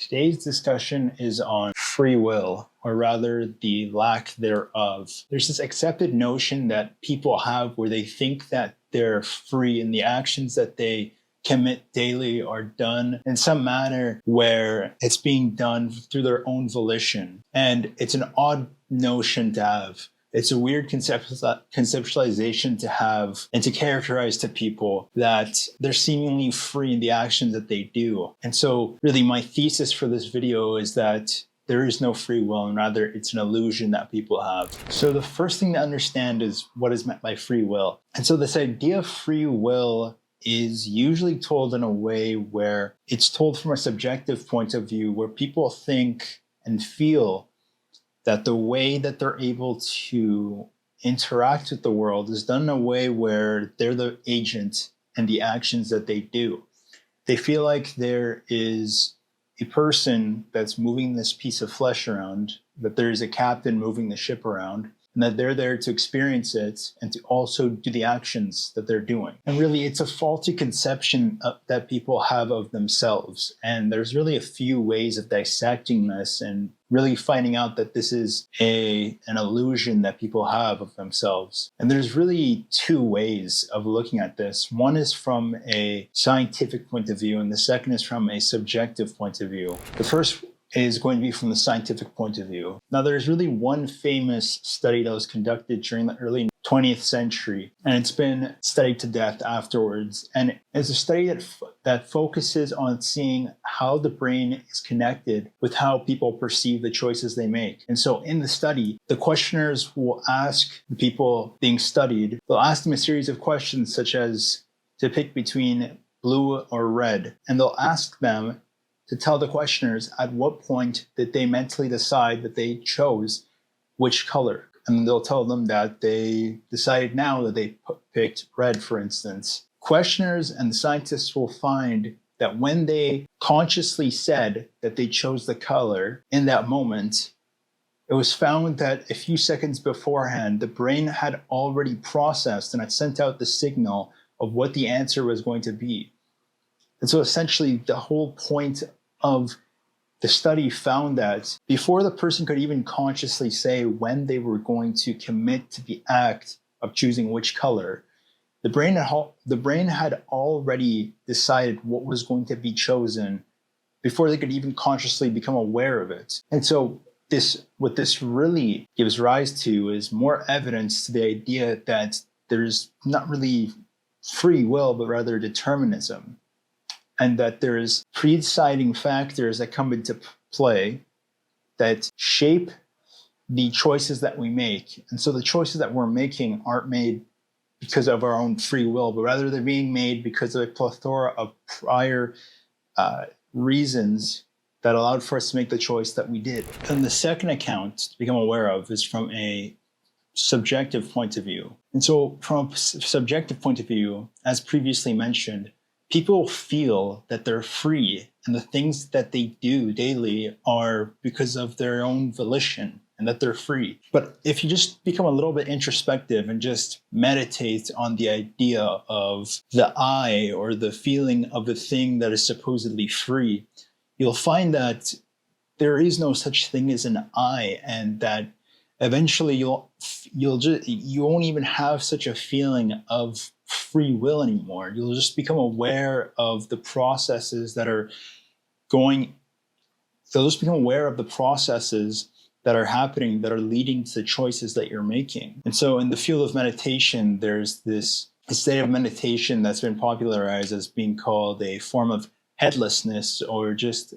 Today's discussion is on free will, or rather the lack thereof. There's this accepted notion that people have where they think that they're free and the actions that they commit daily are done in some manner where it's being done through their own volition. And it's an odd notion to have. It's a weird conceptualization to have and to characterize to people that they're seemingly free in the actions that they do. And so really my thesis for this video is that there is no free will, and rather it's an illusion that people have. So the first thing to understand is what is meant by free will. And so this idea of free will is usually told in a way where it's told from a subjective point of view, where people think and feel that the way that they're able to interact with the world is done in a way where they're the agent in the actions that they do. They feel like there is a person that's moving this piece of flesh around, that there is a captain moving the ship around, and that they're there to experience it and to also do the actions that they're doing. And really, it's a faulty conception that people have of themselves. And there's really a few ways of dissecting this and really finding out that this is an illusion that people have of themselves. And there's really two ways of looking at this. One is from a scientific point of view, and the second is from a subjective point of view. The first is going to be from the scientific point of view. Now, there's really one famous study that was conducted during the early 20th century, and it's been studied to death afterwards. And it's a study that focuses on seeing how the brain is connected with how people perceive the choices they make. And so in the study, the questioners will ask the people being studied, they'll ask them a series of questions such as to pick between blue or red. And they'll ask them to tell the questioners at what point did they mentally decide that they chose which color. And they'll tell them that they decided now that they picked red, for instance. Questioners and scientists will find that when they consciously said that they chose the color in that moment, it was found that a few seconds beforehand, the brain had already processed and had sent out the signal of what the answer was going to be. And so essentially the whole point of the study found that before the person could even consciously say when they were going to commit to the act of choosing which color, the brain had already decided what was going to be chosen before they could even consciously become aware of it. And so what this really gives rise to is more evidence to the idea that there's not really free will, but rather determinism. And that there's pre-deciding factors that come into play that shape the choices that we make. And so the choices that we're making aren't made because of our own free will, but rather they're being made because of a plethora of prior reasons that allowed for us to make the choice that we did. And the second account to become aware of is from a subjective point of view. And so from a subjective point of view, as previously mentioned, people feel that they're free and the things that they do daily are because of their own volition and that they're free. But if you just become a little bit introspective and just meditate on the idea of the I, or the feeling of the thing that is supposedly free, you'll find that there is no such thing as an I, and that eventually you won't even have such a feeling of free will anymore. You'll just become aware of the processes that are happening, that are leading to the choices that you're making. And so in the field of meditation, there's this state of meditation that's been popularized as being called a form of headlessness, or just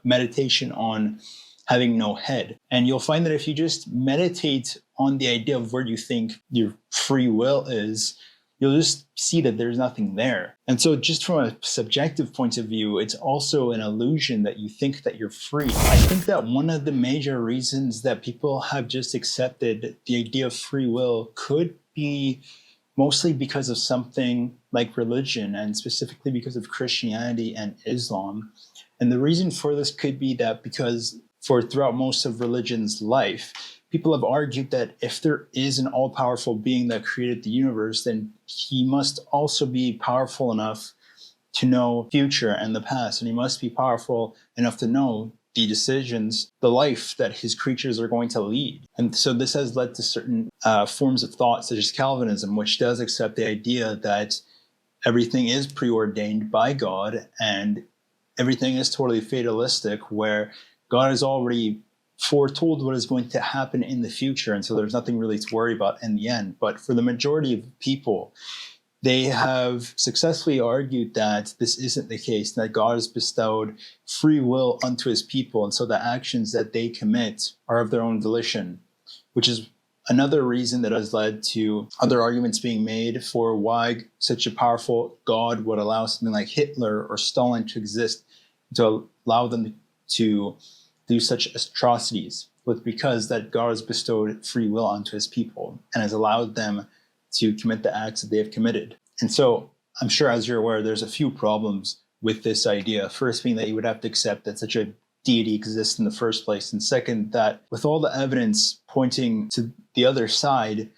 meditation on having no head. And you'll find that if you just meditate on the idea of where you think your free will is, you'll just see that there's nothing there. And so just from a subjective point of view, it's also an illusion that you think that you're free. I think that one of the major reasons that people have just accepted the idea of free will could be mostly because of something like religion, and specifically because of Christianity and Islam. And the reason for this could be that because throughout most of religion's life, people have argued that if there is an all-powerful being that created the universe, then he must also be powerful enough to know future and the past, and he must be powerful enough to know the decisions, the life that his creatures are going to lead. And so this has led to certain forms of thought, such as Calvinism, which does accept the idea that everything is preordained by God and everything is totally fatalistic, where God has already foretold what is going to happen in the future. And so there's nothing really to worry about in the end. But for the majority of people, they have successfully argued that this isn't the case, that God has bestowed free will unto his people. And so the actions that they commit are of their own volition, which is another reason that has led to other arguments being made for why such a powerful God would allow something like Hitler or Stalin to exist, to allow them to do such atrocities. But because that God has bestowed free will onto his people and has allowed them to commit the acts that they have committed. And so I'm sure, as you're aware, there's a few problems with this idea. First being that you would have to accept that such a deity exists in the first place. And second, that with all the evidence pointing to the other side,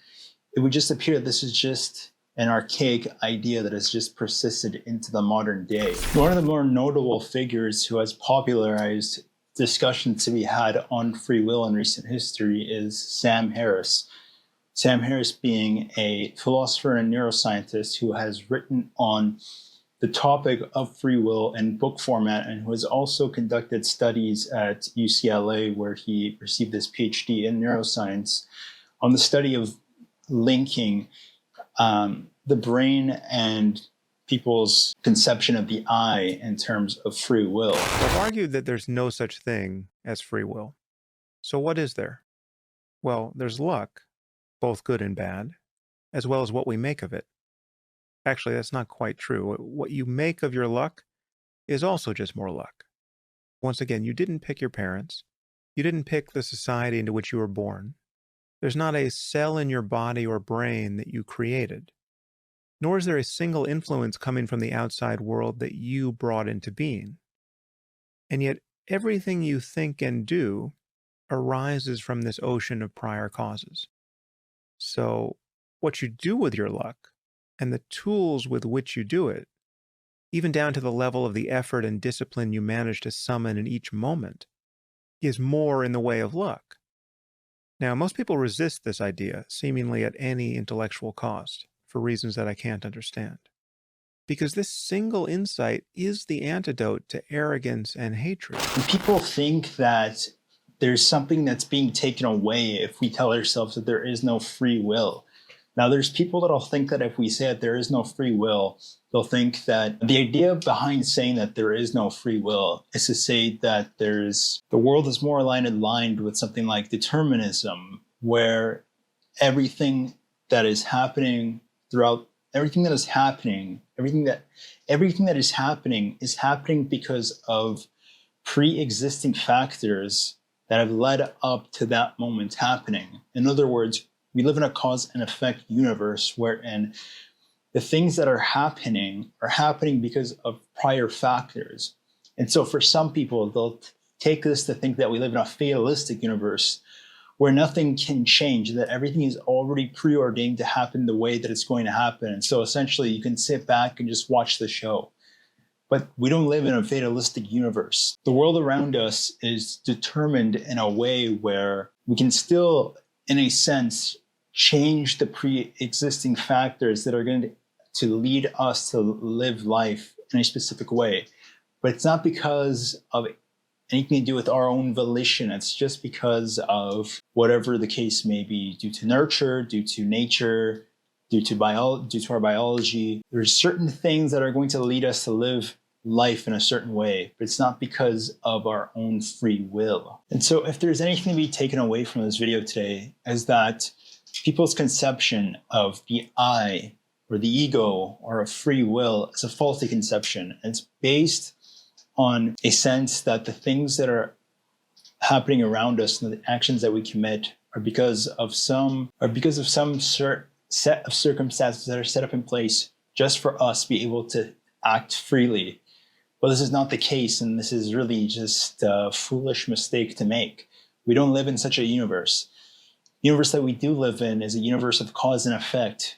it would just appear this is just an archaic idea that has just persisted into the modern day. One of the more notable figures who has popularized discussion to be had on free will in recent history is Sam Harris. Sam Harris being a philosopher and neuroscientist who has written on the topic of free will in book format and who has also conducted studies at UCLA, where he received his PhD in neuroscience, on the study of linking the brain and people's conception of the I in terms of free will. I've argued that there's no such thing as free will. So what is there? Well, there's luck, both good and bad, as well as what we make of it. Actually, that's not quite true. What you make of your luck is also just more luck. Once again, you didn't pick your parents. You didn't pick the society into which you were born. There's not a cell in your body or brain that you created. Nor is there a single influence coming from the outside world that you brought into being. And yet, everything you think and do arises from this ocean of prior causes. So, what you do with your luck, and the tools with which you do it, even down to the level of the effort and discipline you manage to summon in each moment, is more in the way of luck. Now, most people resist this idea, seemingly at any intellectual cost, for reasons that I can't understand. Because this single insight is the antidote to arrogance and hatred. People think that there's something that's being taken away if we tell ourselves that there is no free will. Now, there's people that'll think that if we say that there is no free will, they'll think that the idea behind saying that there is no free will is to say that the world is more aligned with something like determinism, where everything that is happening is happening because of pre-existing factors that have led up to that moment happening. In other words, we live in a cause and effect universe wherein the things that are happening because of prior factors. And so for some people, they'll take this to think that we live in a fatalistic universe where nothing can change, that everything is already preordained to happen the way that it's going to happen. And so essentially you can sit back and just watch the show. But we don't live in a fatalistic universe. The world around us is determined in a way where we can still, in a sense, change the pre-existing factors that are going to lead us to live life in a specific way. But it's not because of anything to do with our own volition. It's just because of whatever the case may be, due to nurture, due to nature, due to our biology. There's certain things that are going to lead us to live life in a certain way, but it's not because of our own free will. And so if there's anything to be taken away from this video today, is that people's conception of the I or the ego or of free will is a faulty conception. It's based on a sense that the things that are happening around us and the actions that we commit are because of some set of circumstances that are set up in place just for us to be able to act freely. Well, this is not the case, and this is really just a foolish mistake to make. We don't live in such a universe. The universe that we do live in is a universe of cause and effect,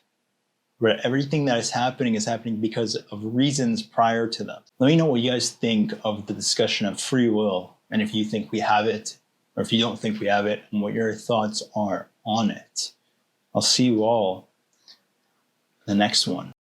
where everything that is happening because of reasons prior to them. Let me know what you guys think of the discussion of free will, and if you think we have it, or if you don't think we have it, and what your thoughts are on it. I'll see you all in the next one.